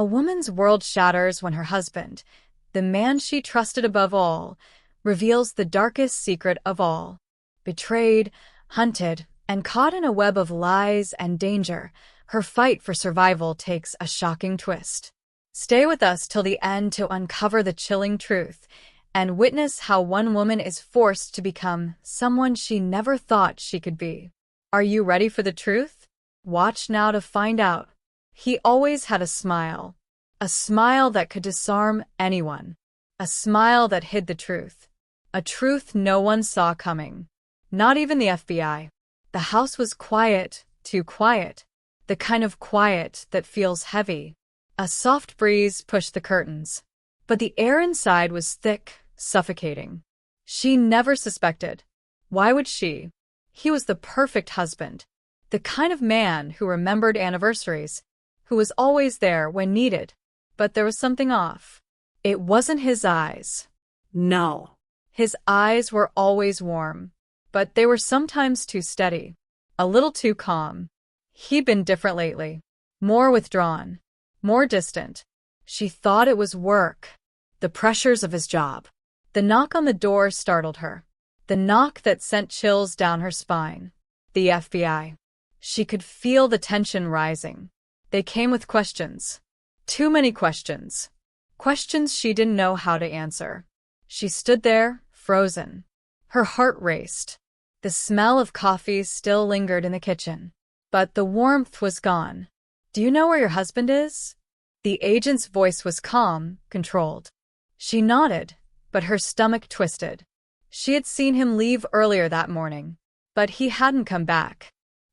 A woman's world shatters when her husband, the man she trusted above all, reveals the darkest secret of all. Betrayed, hunted, and caught in a web of lies and danger, her fight for survival takes a shocking twist. Stay with us till the end to uncover the chilling truth and witness how one woman is forced to become someone she never thought she could be. Are you ready for the truth? Watch now to find out. He always had a smile that could disarm anyone, a smile that hid the truth, a truth no one saw coming, not even the FBI. The house was quiet, too quiet, the kind of quiet that feels heavy. A soft breeze pushed the curtains, but the air inside was thick, suffocating. She never suspected. Why would she? He was the perfect husband, the kind of man who remembered anniversaries, who was always there when needed. But there was something off. It wasn't his eyes. No. His eyes were always warm, but they were sometimes too steady, a little too calm. He'd been different lately, more withdrawn, more distant. She thought it was work, the pressures of his job. The knock on the door startled her, the knock that sent chills down her spine. The FBI. She could feel the tension rising. They came with questions. Too many questions. Questions she didn't know how to answer. She stood there, frozen. Her heart raced. The smell of coffee still lingered in the kitchen, but the warmth was gone. Do you know where your husband is? The agent's voice was calm, controlled. She nodded, but her stomach twisted. She had seen him leave earlier that morning, but he hadn't come back.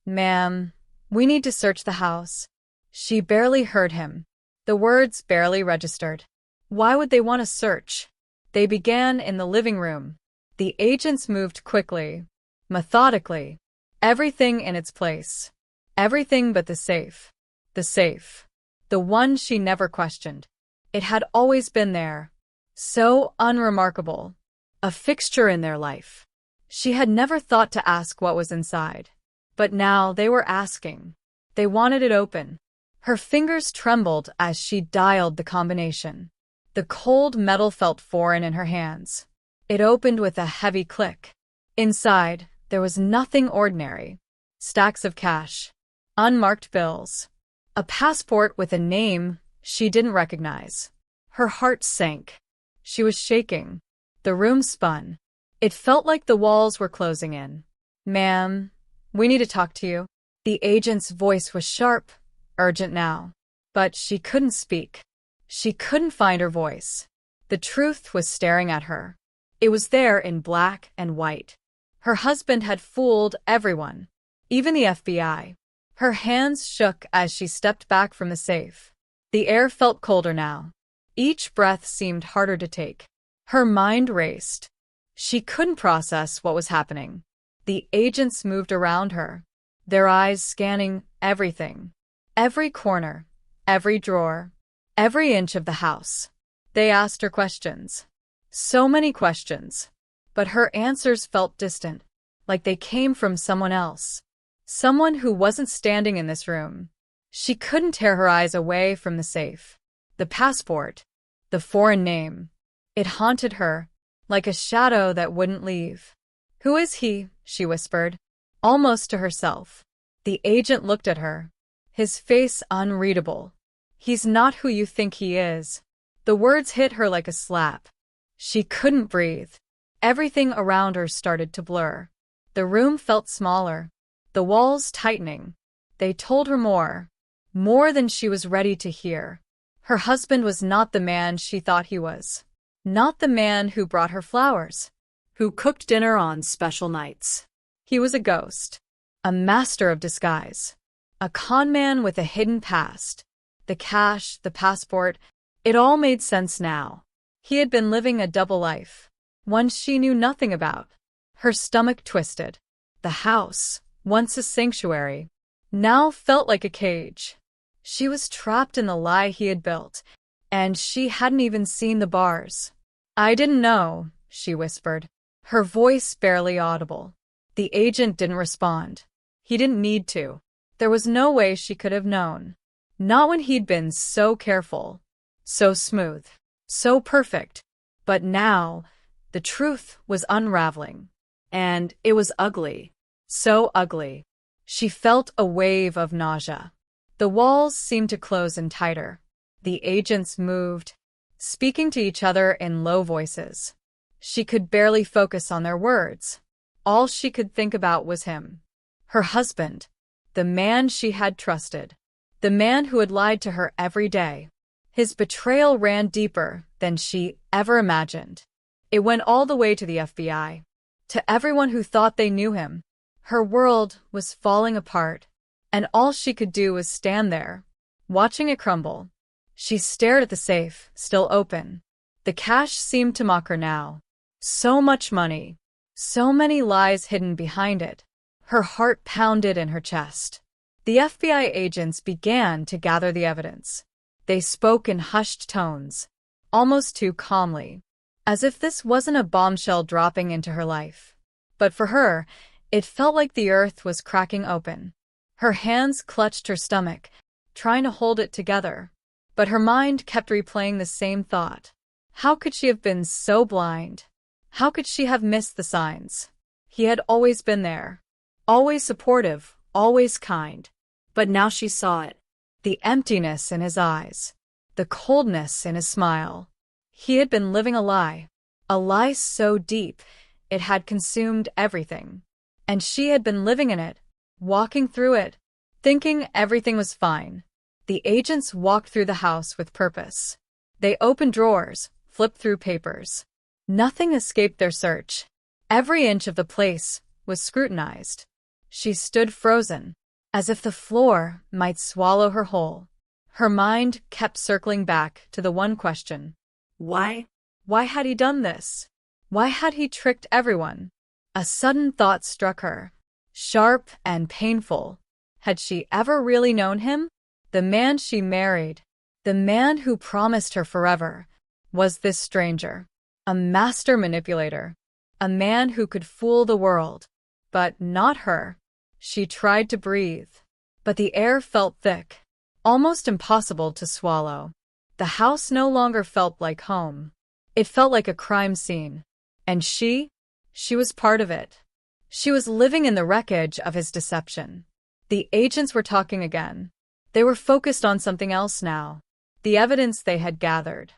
Ma'am, we need to search the house. She barely heard him. The words barely registered. Why would they want to search? They began in the living room. The agents moved quickly, methodically. Everything in its place. Everything but the safe. The safe. The one she never questioned. It had always been there. So unremarkable. A fixture in their life. She had never thought to ask what was inside. But now they were asking. They wanted it open. Her fingers trembled as she dialed the combination. The cold metal felt foreign in her hands. It opened with a heavy click. Inside, there was nothing ordinary. Stacks of cash. Unmarked bills. A passport with a name she didn't recognize. Her heart sank. She was shaking. The room spun. It felt like the walls were closing in. Ma'am, we need to talk to you. The agent's voice was sharp, urgent now. But she couldn't speak. She couldn't find her voice. The truth was staring at her. It was there in black and white. Her husband had fooled everyone, even the FBI. Her hands shook as she stepped back from the safe. The air felt colder now. Each breath seemed harder to take. Her mind raced. She couldn't process what was happening. The agents moved around her, their eyes scanning everything. Every corner, every drawer, every inch of the house. They asked her questions. So many questions. But her answers felt distant, like they came from someone else. Someone who wasn't standing in this room. She couldn't tear her eyes away from the safe. The passport. The foreign name. It haunted her, like a shadow that wouldn't leave. Who is he? She whispered, almost to herself. The agent looked at her. His face unreadable. He's not who you think he is. The words hit her like a slap. She couldn't breathe. Everything around her started to blur. The room felt smaller. The walls tightening. They told her more than she was ready to hear. Her husband was not the man she thought he was. Not the man who brought her flowers, who cooked dinner on special nights. He was a ghost, a master of disguise, a con man with a hidden past. The cash, the passport, it all made sense now. He had been living a double life, one she knew nothing about. Her stomach twisted. The house, once a sanctuary, now felt like a cage. She was trapped in the lie he had built, and she hadn't even seen the bars. I didn't know, she whispered, her voice barely audible. The agent didn't respond. He didn't need to. There was no way she could have known. Not when he'd been so careful, so smooth, so perfect. But now, the truth was unraveling. And it was ugly. So ugly. She felt a wave of nausea. The walls seemed to close in tighter. The agents moved, speaking to each other in low voices. She could barely focus on their words. All she could think about was him. Her husband. The man she had trusted. The man who had lied to her every day. His betrayal ran deeper than she ever imagined. It went all the way to the FBI. To everyone who thought they knew him. Her world was falling apart, and all she could do was stand there, watching it crumble. She stared at the safe, still open. The cash seemed to mock her now. So much money. So many lies hidden behind it. Her heart pounded in her chest. The FBI agents began to gather the evidence. They spoke in hushed tones, almost too calmly, as if this wasn't a bombshell dropping into her life. But for her, it felt like the earth was cracking open. Her hands clutched her stomach, trying to hold it together. But her mind kept replaying the same thought. How could she have been so blind? How could she have missed the signs? He had always been there. Always supportive, always kind. But now she saw it. The emptiness in his eyes. The coldness in his smile. He had been living a lie so deep, it had consumed everything. And she had been living in it, walking through it, thinking everything was fine. The agents walked through the house with purpose. They opened drawers, flipped through papers. Nothing escaped their search. Every inch of the place was scrutinized. She stood frozen, as if the floor might swallow her whole. Her mind kept circling back to the one question. Why? Why had he done this? Why had he tricked everyone? A sudden thought struck her, sharp and painful. Had she ever really known him? The man she married, the man who promised her forever, was this stranger. A master manipulator. A man who could fool the world. But not her. She tried to breathe, but the air felt thick, almost impossible to swallow. The house no longer felt like home. It felt like a crime scene. And she was part of it. She was living in the wreckage of his deception. The agents were talking again. They were focused on something else now, the evidence they had gathered.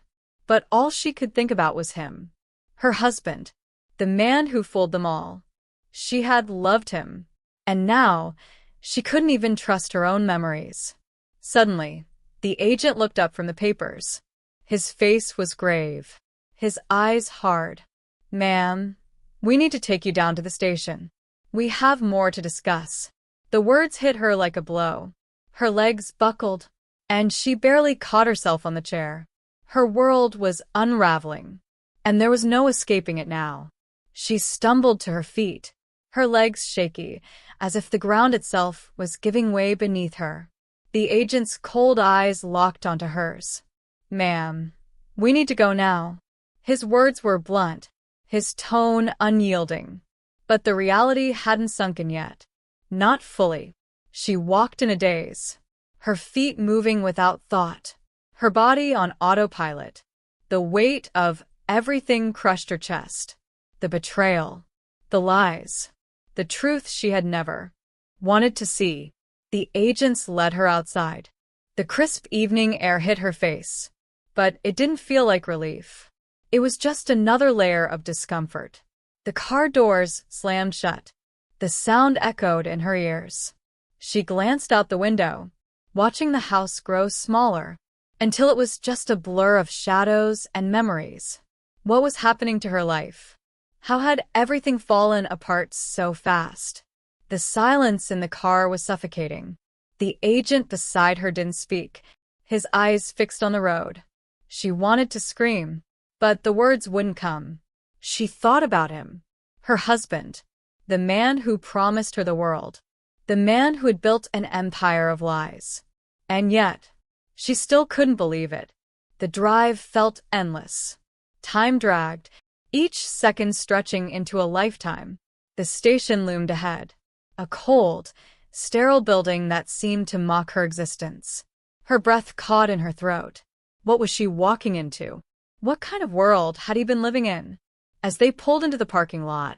But all she could think about was him. Her husband, the man who fooled them all. She had loved him. And now, she couldn't even trust her own memories. Suddenly, the agent looked up from the papers. His face was grave, his eyes hard. Ma'am, we need to take you down to the station. We have more to discuss. The words hit her like a blow. Her legs buckled, and she barely caught herself on the chair. Her world was unraveling, and there was no escaping it now. She stumbled to her feet, her legs shaky, as if the ground itself was giving way beneath her. The agent's cold eyes locked onto hers. Ma'am, we need to go now. His words were blunt, his tone unyielding. But the reality hadn't sunk in yet. Not fully. She walked in a daze, her feet moving without thought, her body on autopilot. The weight of everything crushed her chest. The betrayal, the lies, the truth she had never wanted to see. The agents led her outside. The crisp evening air hit her face, but it didn't feel like relief. It was just another layer of discomfort. The car doors slammed shut. The sound echoed in her ears. She glanced out the window, watching the house grow smaller, until it was just a blur of shadows and memories. What was happening to her life? How had everything fallen apart so fast? The silence in the car was suffocating. The agent beside her didn't speak, his eyes fixed on the road. She wanted to scream, but the words wouldn't come. She thought about him, her husband, the man who promised her the world, the man who had built an empire of lies. And yet, she still couldn't believe it. The drive felt endless. Time dragged, each second stretching into a lifetime. The station loomed ahead, a cold, sterile building that seemed to mock her existence. Her breath caught in her throat. What was she walking into? What kind of world had he been living in? As they pulled into the parking lot,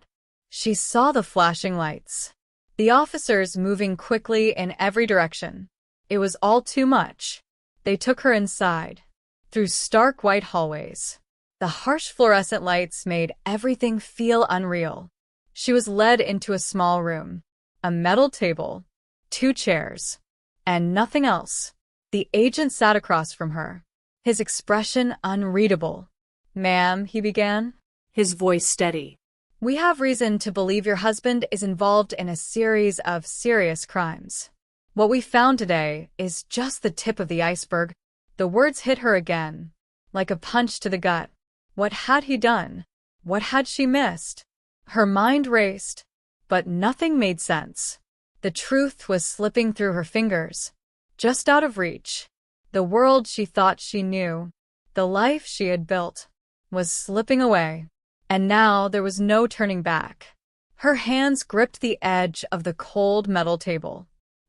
she saw the flashing lights. The officers moving quickly in every direction. It was all too much. They took her inside, through stark white hallways. The harsh fluorescent lights made everything feel unreal. She was led into a small room, a metal table, 2 chairs, and nothing else. The agent sat across from her, his expression unreadable. "Ma'am," he began, his voice steady. "we have reason to believe your husband is involved in a series of serious crimes. What we found today is just the tip of the iceberg." The words hit her again, like a punch to the gut. What had he done? What had she missed? Her mind raced, but nothing made sense. The truth was slipping through her fingers, just out of reach. The world she thought she knew, the life she had built, was slipping away. And now there was no turning back. Her hands gripped the edge of the cold metal table,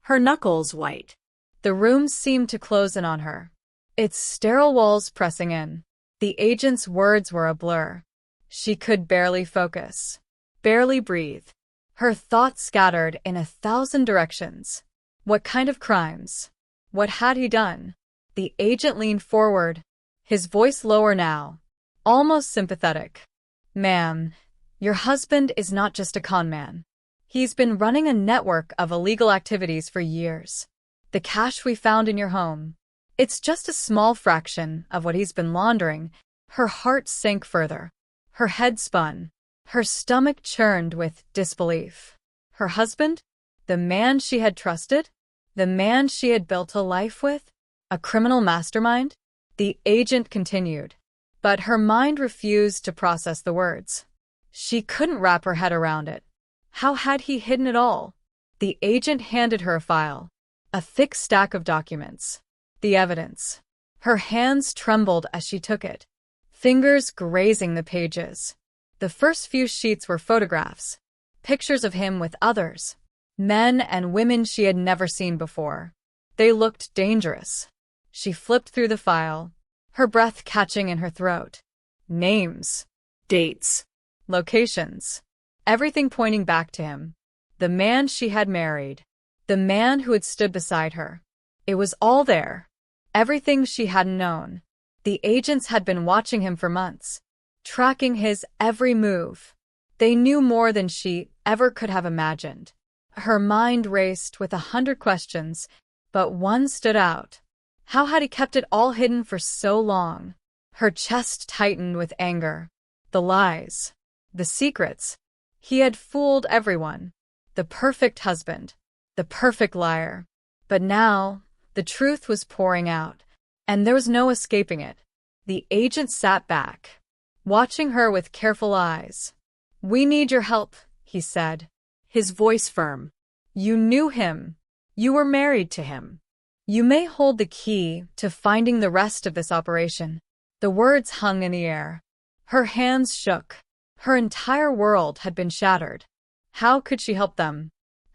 her knuckles white. The room seemed to close in on her, its sterile walls pressing in. The agent's words were a blur. She could barely focus, barely breathe. Her thoughts scattered in 1,000 directions. What kind of crimes? What had he done? The agent leaned forward, his voice lower now, almost sympathetic. "Ma'am, your husband is not just a con man. He's been running a network of illegal activities for years. The cash we found in your home, it's just a small fraction of what he's been laundering." Her heart sank further. Her head spun. Her stomach churned with disbelief. Her husband? The man she had trusted? The man she had built a life with? A criminal mastermind? The agent continued, but her mind refused to process the words. She couldn't wrap her head around it. How had he hidden it all? The agent handed her a file, a thick stack of documents. The evidence. Her hands trembled as she took it, fingers grazing the pages. The first few sheets were photographs, pictures of him with others, men and women she had never seen before. They looked dangerous. She flipped through the file, her breath catching in her throat. Names, dates, locations, everything pointing back to him. The man she had married, the man who had stood beside her. It was all there. Everything she hadn't known. The agents had been watching him for months, tracking his every move. They knew more than she ever could have imagined. Her mind raced with 100 questions, but one stood out. How had he kept it all hidden for so long? Her chest tightened with anger. The lies, the secrets. He had fooled everyone. The perfect husband, the perfect liar. But now, the truth was pouring out, and there was no escaping it. The agent sat back, watching her with careful eyes. "We need your help," he said, his voice firm. "You knew him. You were married to him. You may hold the key to finding the rest of this operation." The words hung in the air. Her hands shook. Her entire world had been shattered. How could she help them?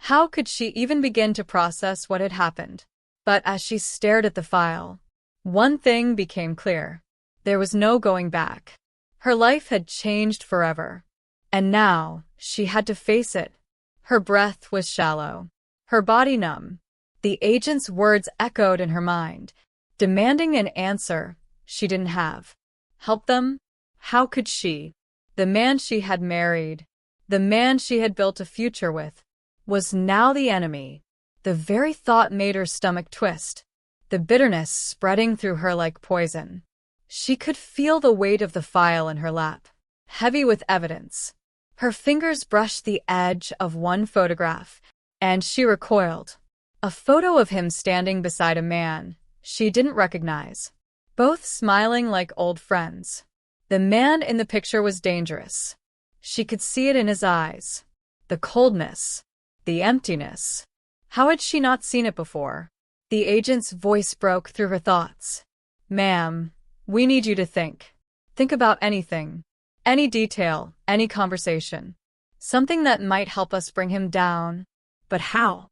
How could she even begin to process what had happened? But as she stared at the file, one thing became clear. There was no going back. Her life had changed forever. And now, she had to face it. Her breath was shallow, her body numb. The agent's words echoed in her mind, demanding an answer she didn't have. Help them? How could she? The man she had married, the man she had built a future with, was now the enemy. The very thought made her stomach twist, the bitterness spreading through her like poison. She could feel the weight of the file in her lap, heavy with evidence. Her fingers brushed the edge of one photograph, and she recoiled. A photo of him standing beside a man she didn't recognize, both smiling like old friends. The man in the picture was dangerous. She could see it in his eyes. The coldness, the emptiness. How had she not seen it before? The agent's voice broke through her thoughts. "Ma'am, we need you to think. Think about anything. Any detail, any conversation. Something that might help us bring him down." But how?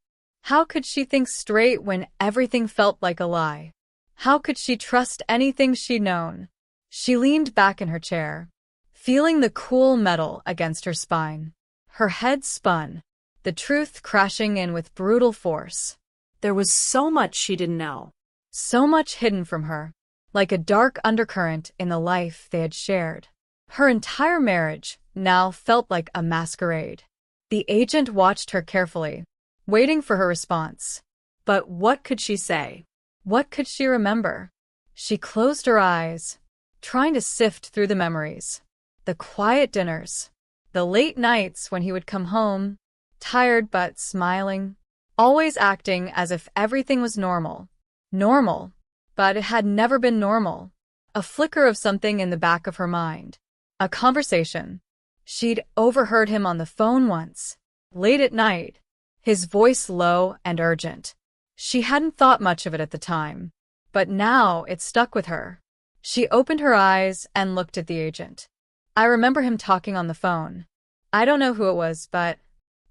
How could she think straight when everything felt like a lie? How could she trust anything she'd known? She leaned back in her chair, feeling the cool metal against her spine. Her head spun, the truth crashing in with brutal force. There was so much she didn't know. So much hidden from her, like a dark undercurrent in the life they had shared. Her entire marriage now felt like a masquerade. The agent watched her carefully, waiting for her response. But what could she say? What could she remember? She closed her eyes, trying to sift through the memories. The quiet dinners, the late nights when he would come home, tired but smiling, always acting as if everything was normal. Normal, but it had never been normal. A flicker of something in the back of her mind. A conversation. She'd overheard him on the phone once, late at night, his voice low and urgent. She hadn't thought much of it at the time, but now it stuck with her. She opened her eyes and looked at the agent. I remember him talking on the phone. I don't know who it was, but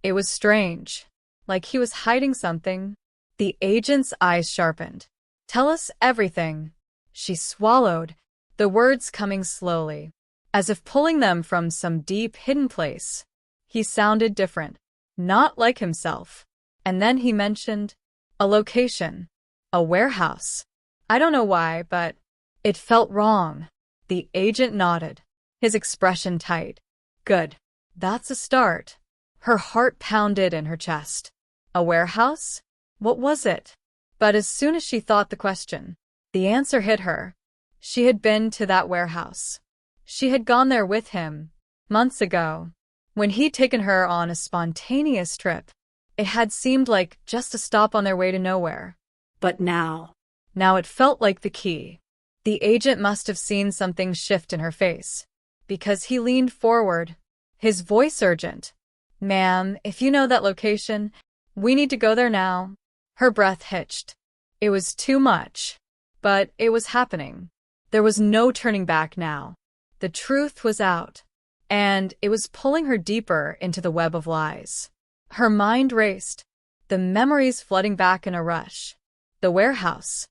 it was strange. Like he was hiding something. The agent's eyes sharpened. Tell us everything. She swallowed, the words coming slowly, as if pulling them from some deep, hidden place. He sounded different, not like himself. And then he mentioned a location, a warehouse. I don't know why, but it felt wrong. The agent nodded, his expression tight. Good. That's a start. Her heart pounded in her chest. A warehouse? What was it? But as soon as she thought the question, the answer hit her. She had been to that warehouse. She had gone there with him, months ago, when he'd taken her on a spontaneous trip. It had seemed like just a stop on their way to nowhere. But now it felt like the key. The agent must have seen something shift in her face, because he leaned forward, his voice urgent. Ma'am, if you know that location, we need to go there now. Her breath hitched. It was too much. But it was happening. There was no turning back now. The truth was out, and it was pulling her deeper into the web of lies. Her mind raced, the memories flooding back in a rush. The warehouse,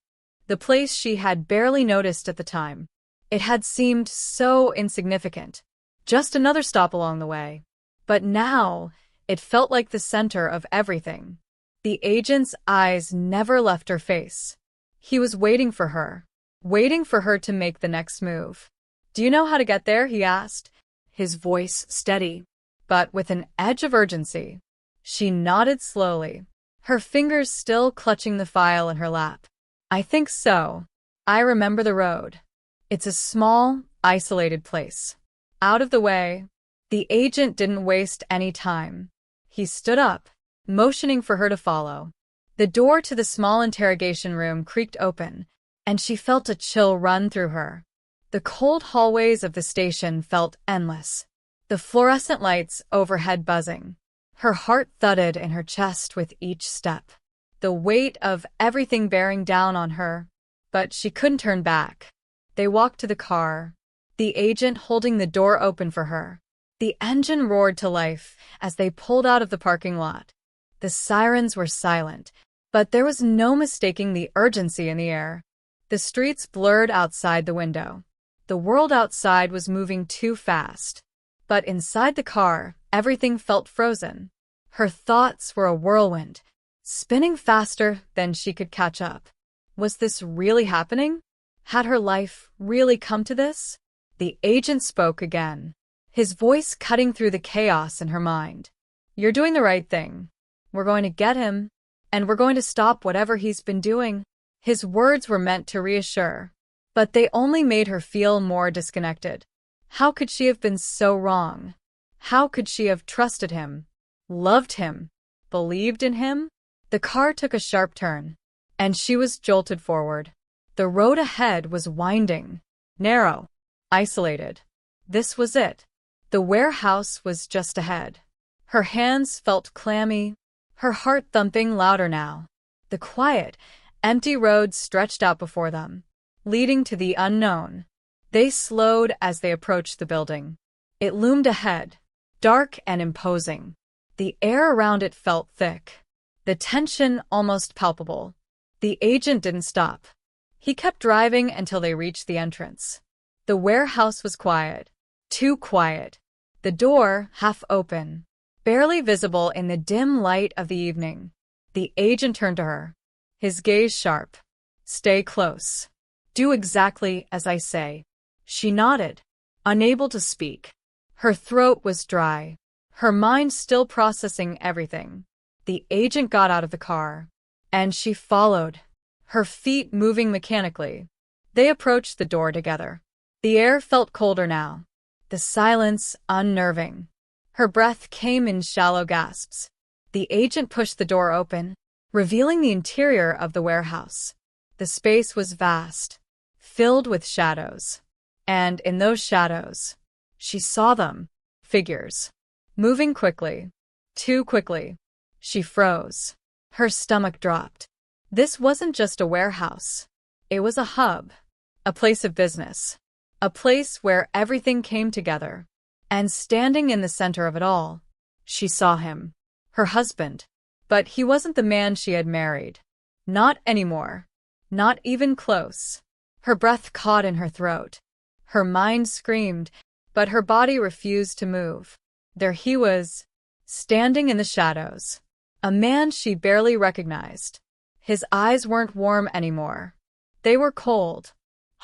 the place she had barely noticed at the time. It had seemed so insignificant, just another stop along the way. But now, it felt like the center of everything. The agent's eyes never left her face. He was waiting for her to make the next move. Do you know how to get there? He asked, his voice steady, but with an edge of urgency. She nodded slowly, her fingers still clutching the file in her lap. I think so. I remember the road. It's a small, isolated place. Out of the way. The agent didn't waste any time. He stood up, motioning for her to follow. The door to the small interrogation room creaked open, and she felt a chill run through her. The cold hallways of the station felt endless, the fluorescent lights overhead buzzing. Her heart thudded in her chest with each step, the weight of everything bearing down on her. But she couldn't turn back. They walked to the car, the agent holding the door open for her. The engine roared to life as they pulled out of the parking lot. The sirens were silent, but there was no mistaking the urgency in the air. The streets blurred outside the window. The world outside was moving too fast. But inside the car, everything felt frozen. Her thoughts were a whirlwind, spinning faster than she could catch up. Was this really happening? Had her life really come to this? The agent spoke again, his voice cutting through the chaos in her mind. You're doing the right thing. We're going to get him, and we're going to stop whatever he's been doing. His words were meant to reassure, but they only made her feel more disconnected. How could she have been so wrong? How could she have trusted him, loved him, believed in him? The car took a sharp turn, and she was jolted forward. The road ahead was winding, narrow, isolated. This was it. The warehouse was just ahead. Her hands felt clammy, her heart thumping louder now. The quiet, empty road stretched out before them, leading to the unknown. They slowed as they approached the building. It loomed ahead, dark and imposing. The air around it felt thick, the tension almost palpable. The agent didn't stop. He kept driving until they reached the entrance. The warehouse was quiet. Too quiet. The door, half open, barely visible in the dim light of the evening. The agent turned to her, his gaze sharp. "Stay close. Do exactly as I say." She nodded, unable to speak. Her throat was dry, her mind still processing everything. The agent got out of the car, and she followed, her feet moving mechanically. They approached the door together. The air felt colder now, the silence unnerving. Her breath came in shallow gasps. The agent pushed the door open, revealing the interior of the warehouse. The space was vast, filled with shadows. And in those shadows, she saw them, figures, moving quickly, too quickly. She froze. Her stomach dropped. This wasn't just a warehouse. It was a hub, a place of business, a place where everything came together. And standing in the center of it all, she saw him, her husband. But he wasn't the man she had married. Not anymore. Not even close. Her breath caught in her throat. Her mind screamed, but her body refused to move. There he was, standing in the shadows. A man she barely recognized. His eyes weren't warm anymore. They were cold,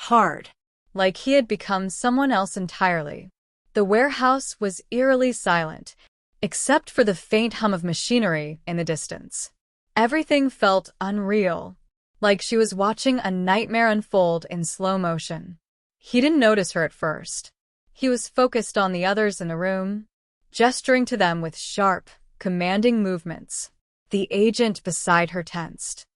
hard, like he had become someone else entirely. The warehouse was eerily silent, except for the faint hum of machinery in the distance. Everything felt unreal, like she was watching a nightmare unfold in slow motion. He didn't notice her at first. He was focused on the others in the room, gesturing to them with sharp, commanding movements. The agent beside her tensed.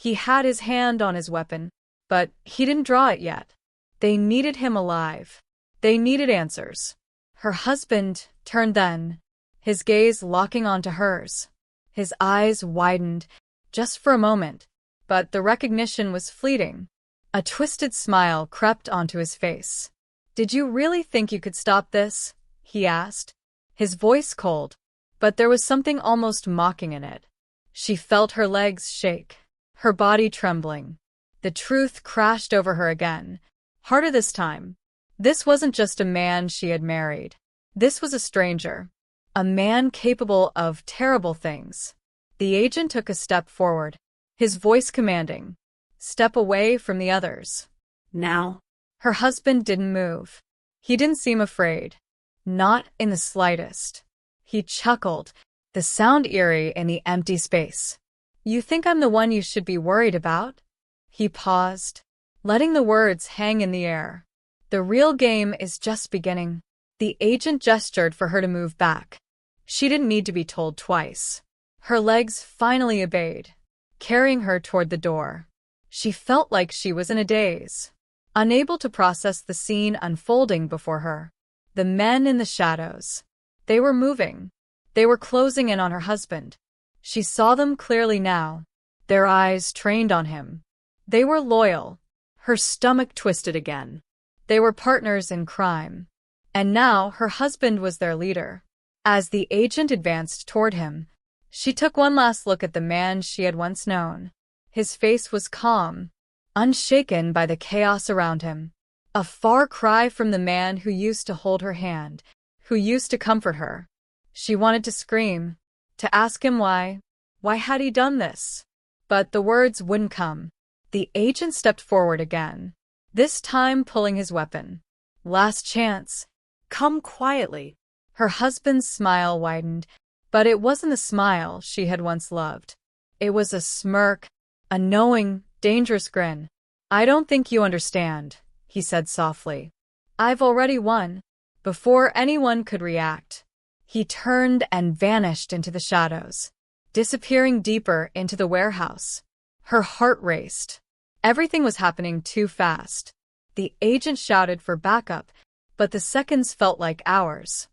He had his hand on his weapon, but he didn't draw it yet. They needed him alive. They needed answers. Her husband turned then, his gaze locking onto hers. His eyes widened, just for a moment, but the recognition was fleeting. A twisted smile crept onto his face. "Did you really think you could stop this?" he asked, his voice cold, but there was something almost mocking in it. She felt her legs shake, her body trembling. The truth crashed over her again, harder this time. This wasn't just a man she had married. This was a stranger, a man capable of terrible things. The agent took a step forward, his voice commanding, "Step away from the others." Now? Her husband didn't move. He didn't seem afraid. Not in the slightest. He chuckled, the sound eerie in the empty space. "You think I'm the one you should be worried about?" He paused, letting the words hang in the air. "The real game is just beginning." The agent gestured for her to move back. She didn't need to be told twice. Her legs finally obeyed, carrying her toward the door. She felt like she was in a daze, unable to process the scene unfolding before her. The men in the shadows. They were moving. They were closing in on her husband. She saw them clearly now, their eyes trained on him. They were loyal. Her stomach twisted again. They were partners in crime. And now her husband was their leader. As the agent advanced toward him, she took one last look at the man she had once known. His face was calm, unshaken by the chaos around him. A far cry from the man who used to hold her hand, who used to comfort her. She wanted to scream, to ask him why. Why had he done this? But the words wouldn't come. The agent stepped forward again, this time pulling his weapon. "Last chance. Come quietly." Her husband's smile widened, but it wasn't the smile she had once loved. It was a smirk, a knowing, dangerous grin. "I don't think you understand," he said softly. "I've already won." Before anyone could react, he turned and vanished into the shadows, disappearing deeper into the warehouse. Her heart raced. Everything was happening too fast. The agent shouted for backup, but the seconds felt like hours.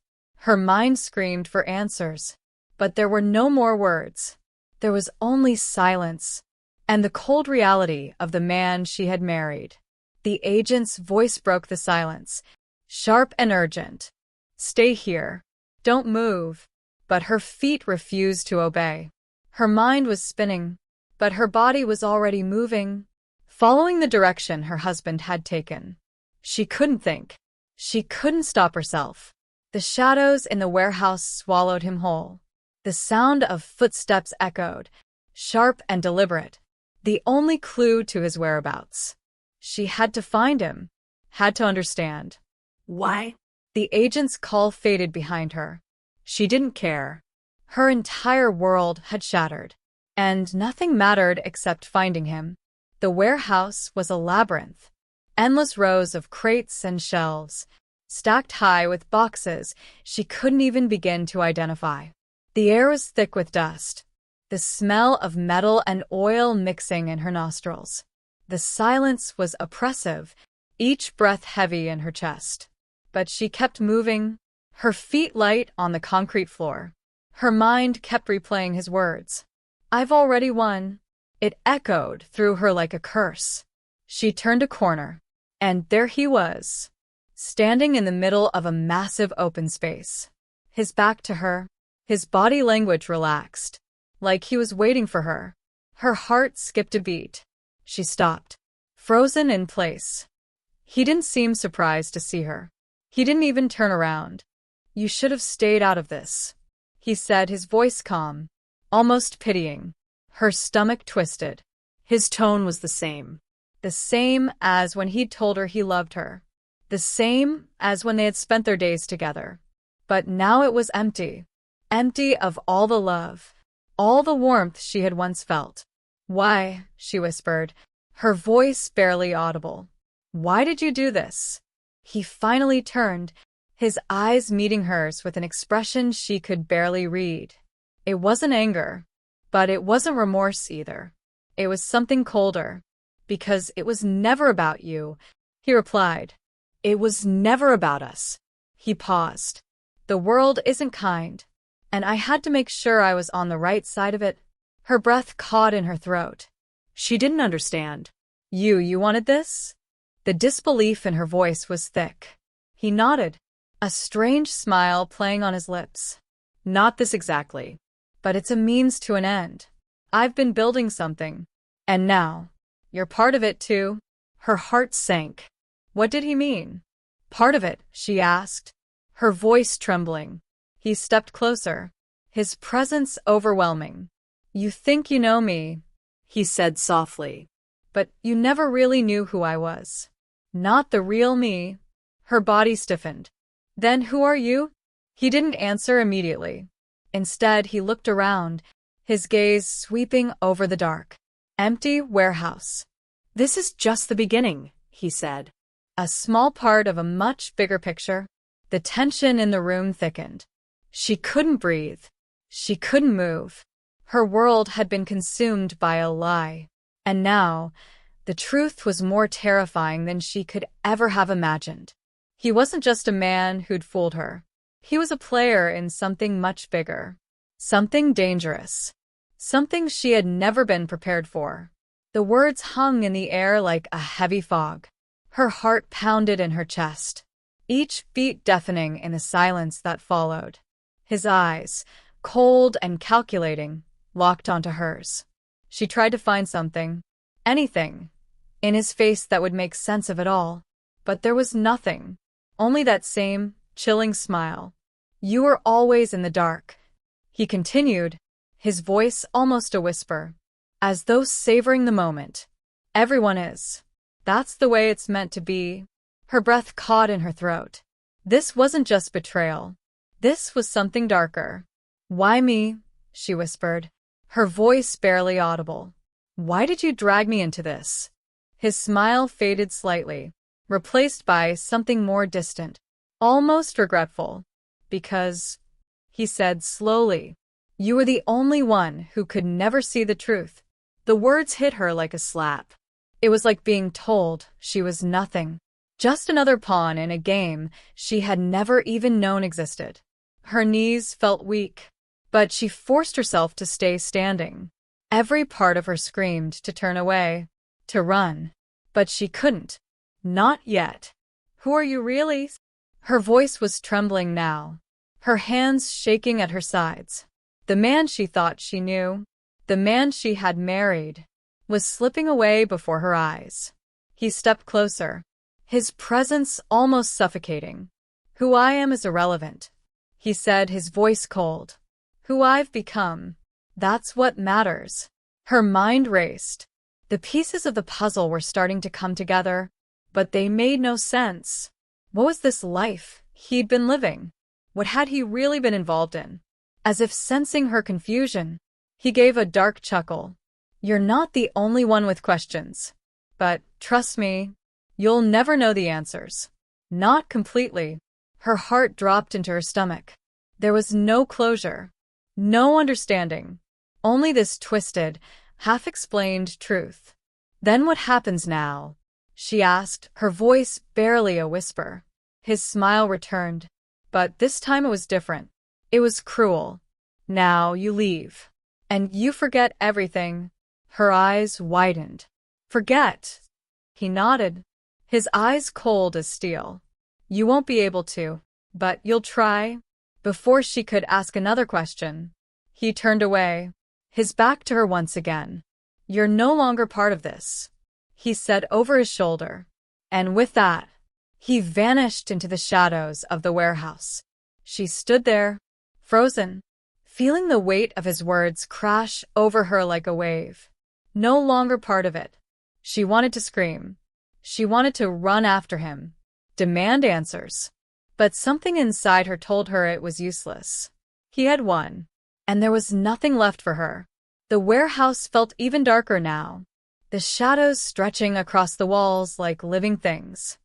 Her mind screamed for answers, but there were no more words. There was only silence, and the cold reality of the man she had married. The agent's voice broke the silence, sharp and urgent. "Stay here. Don't move." But her feet refused to obey. Her mind was spinning, but her body was already moving, following the direction her husband had taken. She couldn't think. She couldn't stop herself. The shadows in the warehouse swallowed him whole. The sound of footsteps echoed, sharp and deliberate, the only clue to his whereabouts. She had to find him, had to understand. Why? The agent's call faded behind her. She didn't care. Her entire world had shattered, and nothing mattered except finding him. The warehouse was a labyrinth. Endless rows of crates and shelves, stacked high with boxes she couldn't even begin to identify. The air was thick with dust, the smell of metal and oil mixing in her nostrils. The silence was oppressive, each breath heavy in her chest. But she kept moving, her feet light on the concrete floor. Her mind kept replaying his words. "I've already won." It echoed through her like a curse. She turned a corner, and there he was, standing in the middle of a massive open space. His back to her, his body language relaxed, like he was waiting for her. Her heart skipped a beat. She stopped, frozen in place. He didn't seem surprised to see her. He didn't even turn around. "You should have stayed out of this," he said, his voice calm, almost pitying. Her stomach twisted. His tone was the same as when he'd told her he loved her, the same as when they had spent their days together. But now it was empty of all the love, all the warmth she had once felt. "Why?" she whispered, her voice barely audible. "Why did you do this?" He finally turned, his eyes meeting hers with an expression she could barely read. It wasn't anger, but it wasn't remorse either. It was something colder. "Because it was never about you," he replied. "It was never about us." He paused. "The world isn't kind, and I had to make sure I was on the right side of it." Her breath caught in her throat. She didn't understand. You wanted this?" The disbelief in her voice was thick. He nodded, a strange smile playing on his lips. "Not this exactly, but it's a means to an end. I've been building something, and now you're part of it too." Her heart sank. What did he mean? "Part of it?" she asked, her voice trembling. He stepped closer, his presence overwhelming. "You think you know me," he said softly, "but you never really knew who I was. Not the real me." Her body stiffened. "Then who are you?" He didn't answer immediately. Instead, he looked around, his gaze sweeping over the dark, empty warehouse. "This is just the beginning," he said. A small part of a much bigger picture. The tension in the room thickened. She couldn't breathe. She couldn't move. Her world had been consumed by a lie. And now, the truth was more terrifying than she could ever have imagined. He wasn't just a man who'd fooled her. He was a player in something much bigger. Something dangerous. Something she had never been prepared for. The words hung in the air like a heavy fog. Her heart pounded in her chest, each beat deafening in the silence that followed. His eyes, cold and calculating, locked onto hers. She tried to find something, anything, in his face that would make sense of it all. But there was nothing. Only that same, chilling smile. "You were always in the dark," he continued, his voice almost a whisper, as though savoring the moment. "Everyone is. That's the way it's meant to be." Her breath caught in her throat. This wasn't just betrayal. This was something darker. "Why me?" she whispered, her voice barely audible. "Why did you drag me into this?" His smile faded slightly, replaced by something more distant, almost regretful. "Because," he said slowly, "you were the only one who could never see the truth." The words hit her like a slap. It was like being told she was nothing, just another pawn in a game she had never even known existed. Her knees felt weak, but she forced herself to stay standing. Every part of her screamed to turn away, to run, but she couldn't. "Not yet." "Who are you really?" Her voice was trembling now, her hands shaking at her sides. The man she thought she knew, the man she had married, was slipping away before her eyes. He stepped closer, his presence almost suffocating. "Who I am is irrelevant," he said, his voice cold. "Who I've become, that's what matters." Her mind raced. The pieces of the puzzle were starting to come together, but they made no sense. What was this life he'd been living? What had he really been involved in? As if sensing her confusion, he gave a dark chuckle. "You're not the only one with questions. But, trust me, you'll never know the answers." Not completely. Her heart dropped into her stomach. There was no closure, no understanding, only this twisted, half-explained truth. "Then what happens now?" she asked, her voice barely a whisper. His smile returned, but this time it was different. It was cruel. "Now you leave. And you forget everything." Her eyes widened. "Forget?" He nodded, his eyes cold as steel. "You won't be able to, but you'll try?" Before she could ask another question, he turned away, his back to her once again. "You're no longer part of this," he said over his shoulder. And with that, he vanished into the shadows of the warehouse. She stood there, frozen, feeling the weight of his words crash over her like a wave. No longer part of it. She wanted to scream. She wanted to run after him, demand answers. But something inside her told her it was useless. He had won, and there was nothing left for her. The warehouse felt even darker now, the shadows stretching across the walls like living things.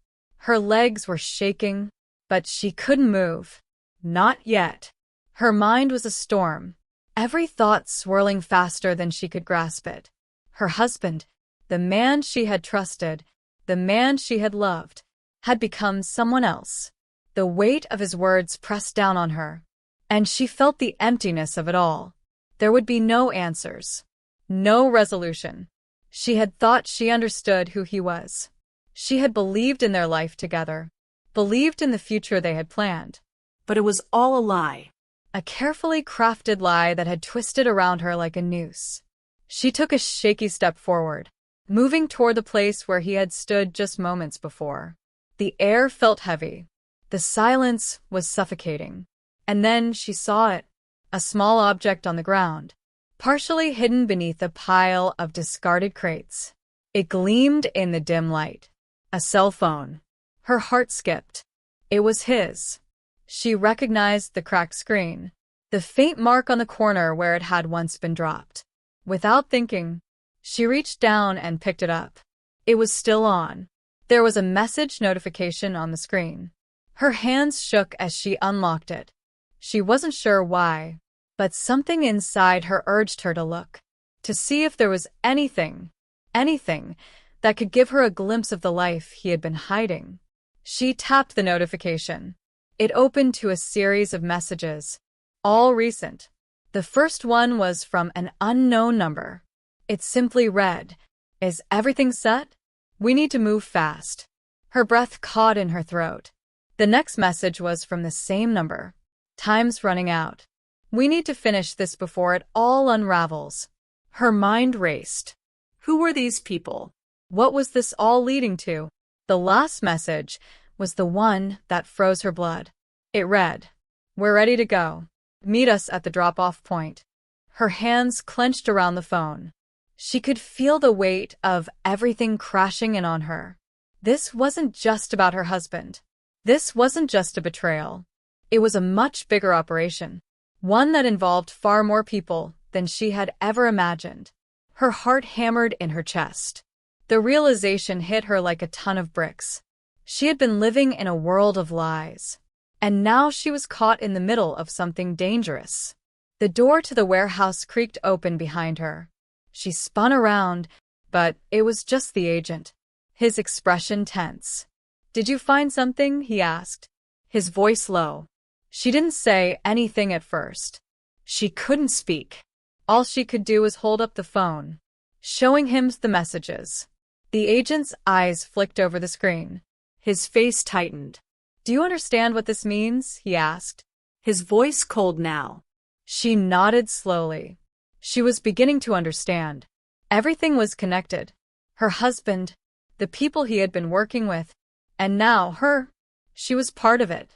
Her legs were shaking, but she couldn't move. Not yet. Her mind was a storm, every thought swirling faster than she could grasp it. Her husband, the man she had trusted, the man she had loved, had become someone else. The weight of his words pressed down on her, and she felt the emptiness of it all. There would be no answers, no resolution. She had thought she understood who he was. She had believed in their life together, believed in the future they had planned. But it was all a lie. A carefully crafted lie that had twisted around her like a noose. She took a shaky step forward, moving toward the place where he had stood just moments before. The air felt heavy. The silence was suffocating. And then she saw it, a small object on the ground, partially hidden beneath a pile of discarded crates. It gleamed in the dim light. A cell phone. Her heart skipped. It was his. She recognized the cracked screen, the faint mark on the corner where it had once been dropped. Without thinking, she reached down and picked it up. It was still on. There was a message notification on the screen. Her hands shook as she unlocked it. She wasn't sure why, but something inside her urged her to look, to see if there was anything that could give her a glimpse of the life he had been hiding. She tapped the notification. It opened to a series of messages, all recent. The first one was from an unknown number. It simply read, "Is everything set? We need to move fast." Her breath caught in her throat. The next message was from the same number. "Time's running out. We need to finish this before it all unravels." Her mind raced. Who were these people? What was this all leading to? The last message was the one that froze her blood. It read, "We're ready to go. Meet us at the drop-off point." Her hands clenched around the phone. She could feel the weight of everything crashing in on her. This wasn't just about her husband. This wasn't just a betrayal. It was a much bigger operation, one that involved far more people than she had ever imagined. Her heart hammered in her chest. The realization hit her like a ton of bricks. She had been living in a world of lies, and now she was caught in the middle of something dangerous. The door to the warehouse creaked open behind her. She spun around, but it was just the agent, his expression tense. "Did you find something?" he asked, his voice low. She didn't say anything at first. She couldn't speak. All she could do was hold up the phone, showing him the messages. The agent's eyes flicked over the screen. His face tightened. "Do you understand what this means?" he asked, his voice cold now. She nodded slowly. She was beginning to understand. Everything was connected. Her husband, the people he had been working with, and now her. She was part of it.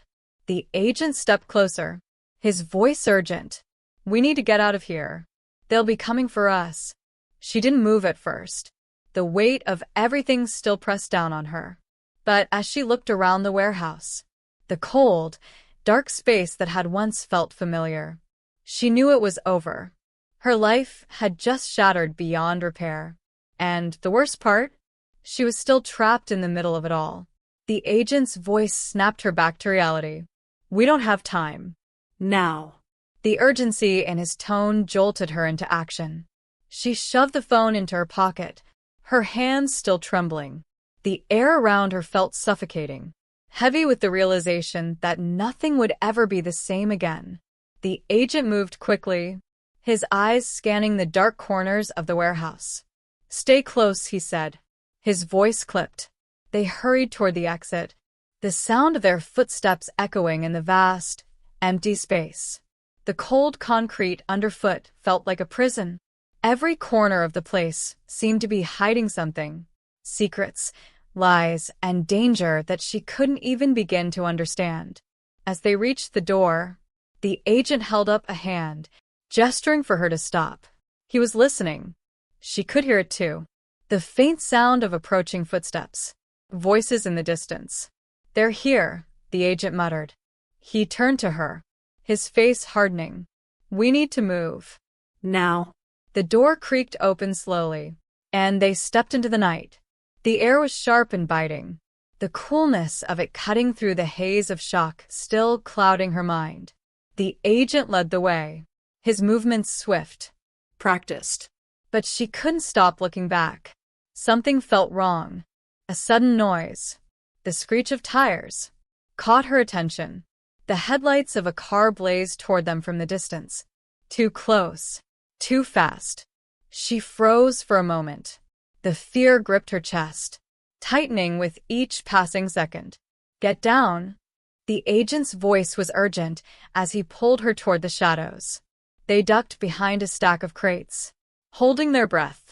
The agent stepped closer, his voice urgent. "We need to get out of here. They'll be coming for us." She didn't move at first, the weight of everything still pressed down on her. But as she looked around the warehouse, the cold, dark space that had once felt familiar, she knew it was over. Her life had just shattered beyond repair. And the worst part? She was still trapped in the middle of it all. The agent's voice snapped her back to reality. "We don't have time." Now. The urgency in his tone jolted her into action. She shoved the phone into her pocket, her hands still trembling. The air around her felt suffocating, heavy with the realization that nothing would ever be the same again. The agent moved quickly, his eyes scanning the dark corners of the warehouse. "Stay close," he said. His voice clipped. They hurried toward the exit, the sound of their footsteps echoing in the vast, empty space. The cold concrete underfoot felt like a prison. Every corner of the place seemed to be hiding something, secrets, lies, and danger that she couldn't even begin to understand. As they reached the door, the agent held up a hand, gesturing for her to stop. He was listening. She could hear it too. The faint sound of approaching footsteps. Voices in the distance. "They're here," the agent muttered. He turned to her, his face hardening. "We need to move." Now. The door creaked open slowly, and they stepped into the night. The air was sharp and biting, the coolness of it cutting through the haze of shock still clouding her mind. The agent led the way, his movements swift, Practiced. but she couldn't stop looking back. Something felt wrong. A sudden noise, the screech of tires, caught her attention. The headlights of a car blazed toward them from the distance. Too close, too fast. She froze for a moment. The fear gripped her chest, tightening with each passing second. "Get down." The agent's voice was urgent as he pulled her toward the shadows. They ducked behind a stack of crates, holding their breath.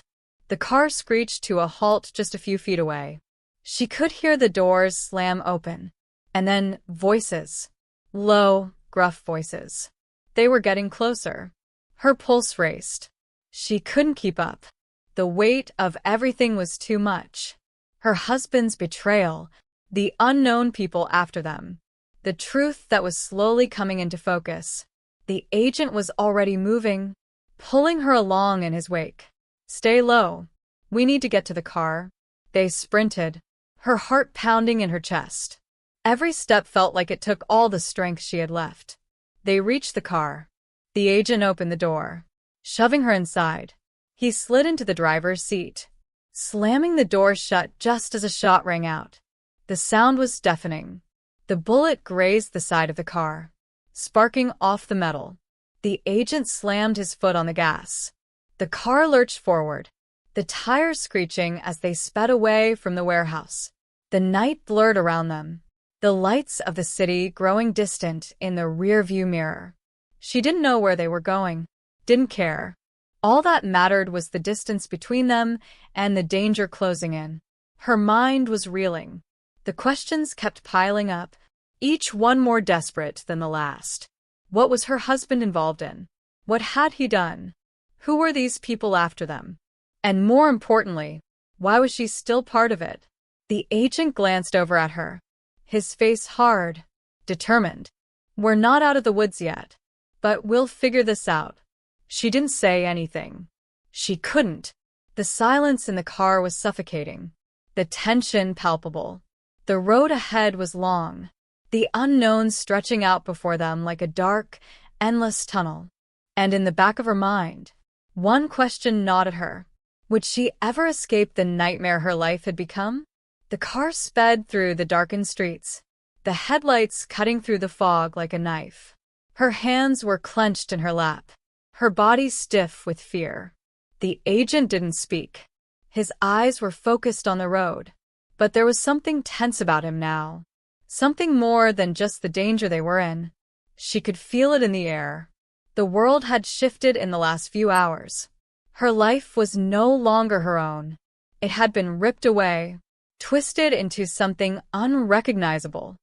The car screeched to a halt just a few feet away. She could hear the doors slam open, and then voices. Low, gruff voices. They were getting closer. Her pulse raced. She couldn't keep up. The weight of everything was too much. Her husband's betrayal, the unknown people after them, the truth that was slowly coming into focus. The agent was already moving, pulling her along in his wake. "Stay low. We need to get to the car." They sprinted, her heart pounding in her chest. Every step felt like it took all the strength she had left. They reached the car. The agent opened the door, shoving her inside. He slid into the driver's seat, slamming the door shut just as a shot rang out. The sound was deafening. The bullet grazed the side of the car, sparking off the metal. The agent slammed his foot on the gas. The car lurched forward, the tires screeching as they sped away from the warehouse. The night blurred around them, the lights of the city growing distant in the rearview mirror. She didn't know where they were going, didn't care. All that mattered was the distance between them and the danger closing in. Her mind was reeling. The questions kept piling up, each one more desperate than the last. What was her husband involved in? What had he done? Who were these people after them? And more importantly, why was she still part of it? The agent glanced over at her, his face hard, determined. "We're not out of the woods yet, but we'll figure this out." She didn't say anything. She couldn't. The silence in the car was suffocating, the tension palpable. The road ahead was long, the unknown stretching out before them like a dark, endless tunnel. And in the back of her mind, one question gnawed at her. Would she ever escape the nightmare her life had become? The car sped through the darkened streets, the headlights cutting through the fog like a knife. Her hands were clenched in her lap, her body stiff with fear. The agent didn't speak. His eyes were focused on the road, but there was something tense about him now. Something more than just the danger they were in. She could feel it in the air. The world had shifted in the last few hours. Her life was no longer her own. It had been ripped away, twisted into something unrecognizable.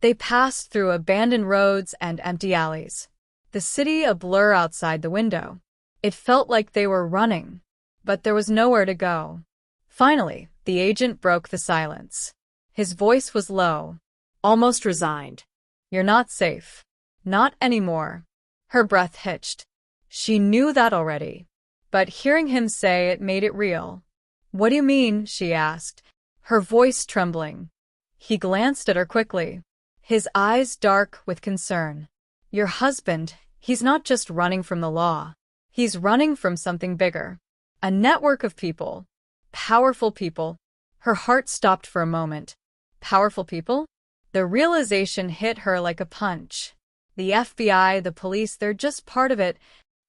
They passed through abandoned roads and empty alleys, the city a blur outside the window. It felt like they were running, but there was nowhere to go. Finally, the agent broke the silence. His voice was low, Almost resigned. "You're not safe. Not anymore." Her breath hitched. She knew that already, but hearing him say it made it real. "What do you mean?" she asked, her voice trembling. He glanced at her quickly, his eyes dark with concern. "Your husband, he's not just running from the law. He's running from something bigger. A network of people. Powerful people." Her heart stopped for a moment. Powerful people? The realization hit her like a punch. The FBI, the police, they're just part of it.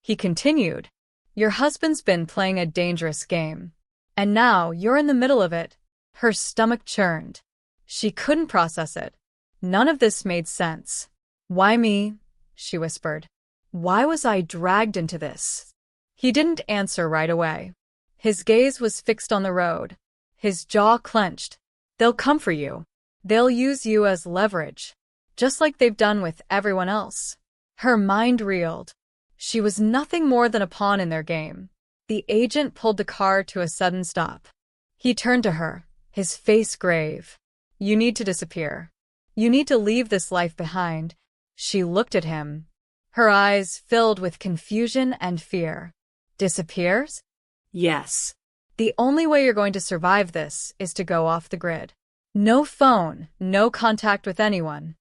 He continued, "Your husband's been playing a dangerous game. And now you're in the middle of it." Her stomach churned. She couldn't process it. None of this made sense. "Why me?" she whispered. "Why was I dragged into this?" He didn't answer right away. His gaze was fixed on the road, his jaw clenched. "They'll come for you. They'll use you as leverage, just like they've done with everyone else." Her mind reeled. She was nothing more than a pawn in their game. The agent pulled the car to a sudden stop. He turned to her, his face grave. "You need to disappear. You need to leave this life behind." She looked at him, her eyes filled with confusion and fear. "Disappears?" Yes. "The only way you're going to survive this is to go off the grid. No phone, no contact with anyone.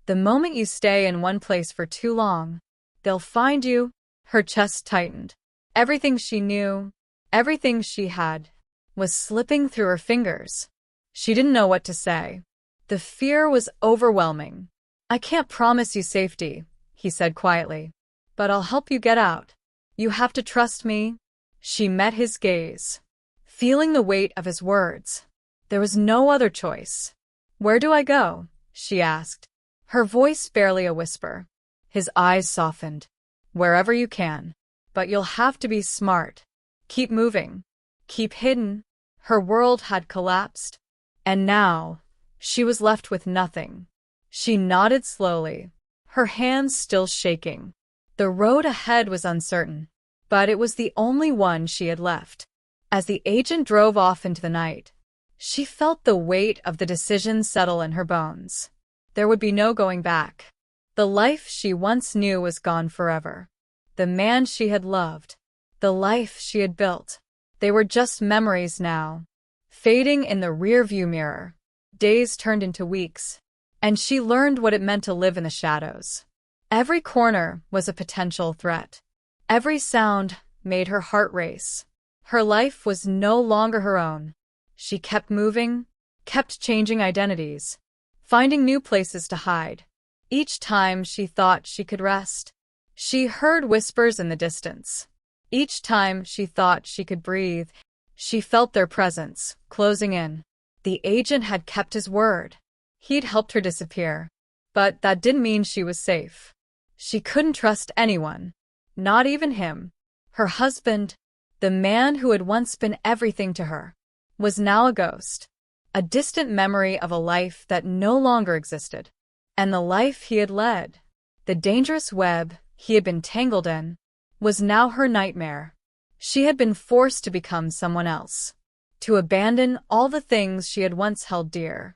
The moment you stay in one place for too long, they'll find you." Her chest tightened. Everything she knew, everything she had, was slipping through her fingers. She didn't know what to say. The fear was overwhelming. "I can't promise you safety," he said quietly, "but I'll help you get out. You have to trust me." She met his gaze, feeling the weight of his words. There was no other choice. "Where do I go?" she asked, her voice barely a whisper. His eyes softened. "Wherever you can. But you'll have to be smart. Keep moving. Keep hidden." Her world had collapsed. And now, she was left with nothing. She nodded slowly, her hands still shaking. The road ahead was uncertain, but it was the only one she had left. As the agent drove off into the night, she felt the weight of the decision settle in her bones. There would be no going back. The life she once knew was gone forever. The man she had loved, the life she had built, they were just memories now, fading in the rearview mirror. Days turned into weeks, and she learned what it meant to live in the shadows. Every corner was a potential threat. Every sound made her heart race. Her life was no longer her own. She kept moving, kept changing identities, finding new places to hide. Each time she thought she could rest, she heard whispers in the distance. Each time she thought she could breathe, she felt their presence, closing in. The agent had kept his word. He'd helped her disappear. But that didn't mean she was safe. She couldn't trust anyone, not even him. Her husband, the man who had once been everything to her, was now a ghost, a distant memory of a life that no longer existed. And the life he had led, the dangerous web he had been tangled in, was now her nightmare. She had been forced to become someone else, to abandon all the things she had once held dear.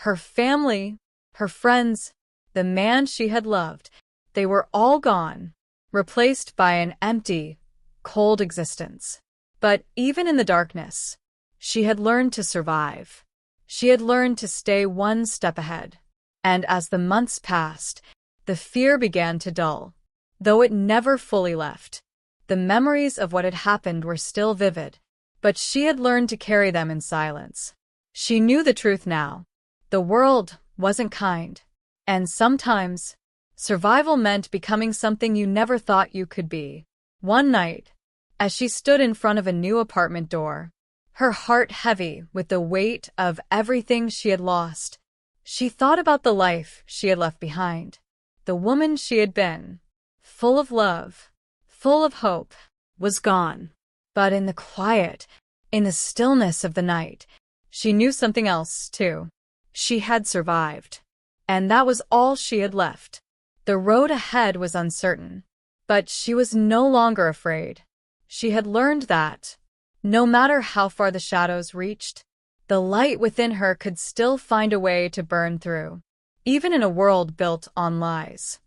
Her family, her friends, the man she had loved, they were all gone, replaced by an empty, cold existence. But even in the darkness, she had learned to survive. She had learned to stay one step ahead. And as the months passed, the fear began to dull. Though it never fully left, the memories of what had happened were still vivid. But she had learned to carry them in silence. She knew the truth now. The world wasn't kind. And sometimes, survival meant becoming something you never thought you could be. One night, as she stood in front of a new apartment door, her heart heavy with the weight of everything she had lost, she thought about the life she had left behind, the woman she had been, full of love, full of hope, Was gone. But in the quiet, in the stillness of the night, she knew something else, too. She had survived. And that was all she had left. The road ahead was uncertain. But she was no longer afraid. She had learned that, no matter how far the shadows reached, the light within her could still find a way to burn through, even in a world built on lies.